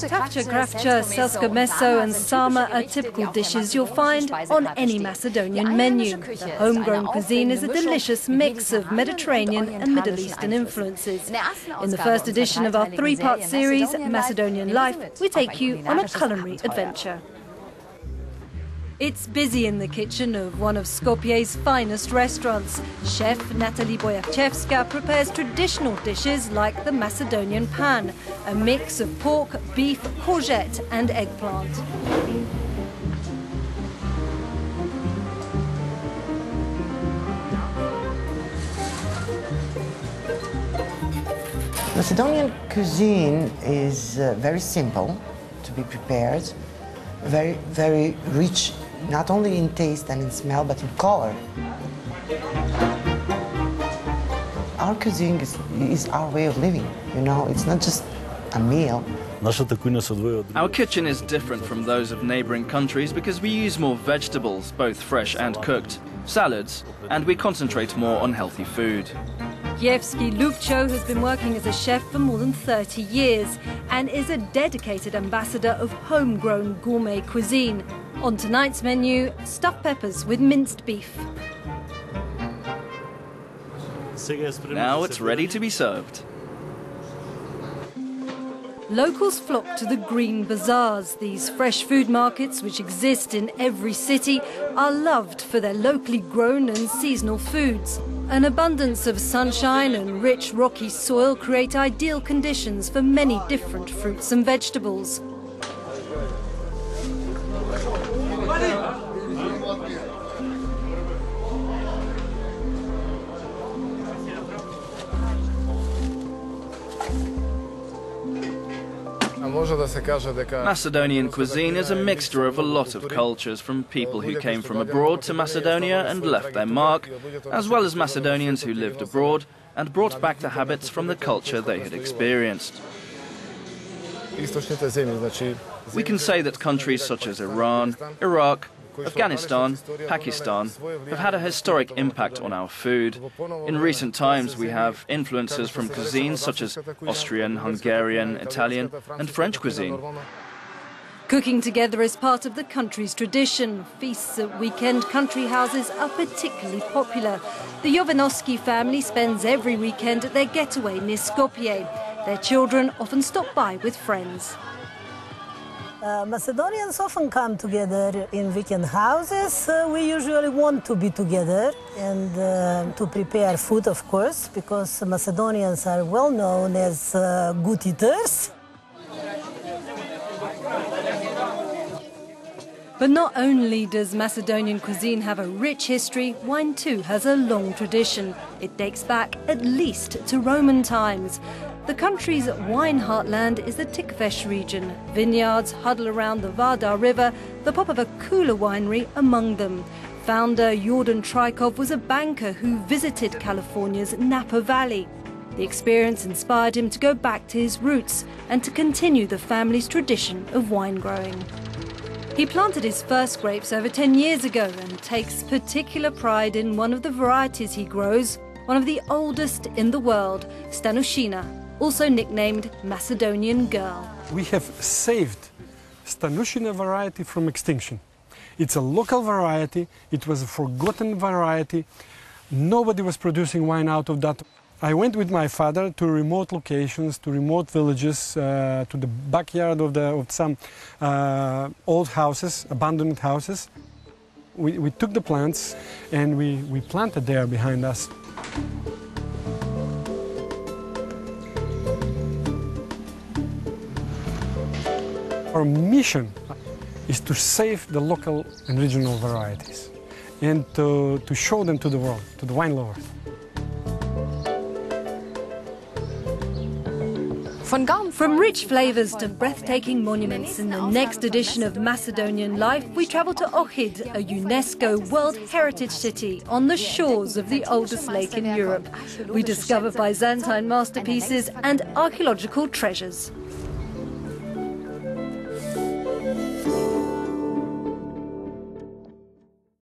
krafcha, selsko meso and sama are typical dishes you'll find on any Macedonian menu. The homegrown cuisine is a delicious mix of Mediterranean and Middle Eastern influences. In the first edition of our three-part series, Macedonian Life, we take you on a culinary adventure. It's busy in the kitchen of one of Skopje's finest restaurants. Chef Natalie Bojadjievska prepares traditional dishes like the Macedonian pan, a mix of pork, beef, courgette and eggplant. Macedonian cuisine is very simple to be prepared, very rich, not only in taste and in smell, but in color. Our cuisine is our way of living, you know, it's not just a meal. Our kitchen is different from those of neighbouring countries because we use more vegetables, both fresh and cooked, salads, and we concentrate more on healthy food. Jevski Lubcho has been working as a chef for more than 30 years and is a dedicated ambassador of homegrown gourmet cuisine. On tonight's menu, stuffed peppers with minced beef. Now it's ready to be served. Locals flock to the green bazaars. These fresh food markets, which exist in every city, are loved for their locally grown and seasonal foods. An abundance of sunshine and rich rocky soil create ideal conditions for many different fruits and vegetables. Macedonian cuisine is a mixture of a lot of cultures, from people who came from abroad to Macedonia and left their mark, as well as Macedonians who lived abroad and brought back the habits from the culture they had experienced. We can say that countries such as Iran, Iraq, Afghanistan, Pakistan have had a historic impact on our food. In recent times we have influences from cuisines such as Austrian, Hungarian, Italian and French cuisine. Cooking together is part of the country's tradition. Feasts at weekend country houses are particularly popular. The Jovanovski family spends every weekend at their getaway near Skopje. Their children often stop by with friends. Macedonians often come together in weekend houses. We usually want to be together and to prepare food, of course, because Macedonians are well known as good eaters. But not only does Macedonian cuisine have a rich history, wine too has a long tradition. It dates back at least to Roman times. The country's wine heartland is the Tikvesh region. Vineyards huddle around the Vardar River, the Popova Kula winery among them. Founder Jordan Trajkov was a banker who visited California's Napa Valley. The experience inspired him to go back to his roots and to continue the family's tradition of wine growing. He planted his first grapes over 10 years ago and takes particular pride in one of the varieties he grows, one of the oldest in the world, Stanushina, also nicknamed Macedonian Girl. We have saved Stanushina variety from extinction. It's a local variety, it was a forgotten variety. Nobody was producing wine out of that. I went with my father to remote locations, to remote villages, to the backyard of some old houses, abandoned houses. We took the plants and we planted there behind us. Our mission is to save the local and regional varieties and to show them to the world, to the wine lovers. From rich flavours to breathtaking monuments, in the next edition of Macedonian Life, we travel to Ohrid, a UNESCO World Heritage City on the shores of the oldest lake in Europe. We discover Byzantine masterpieces and archaeological treasures.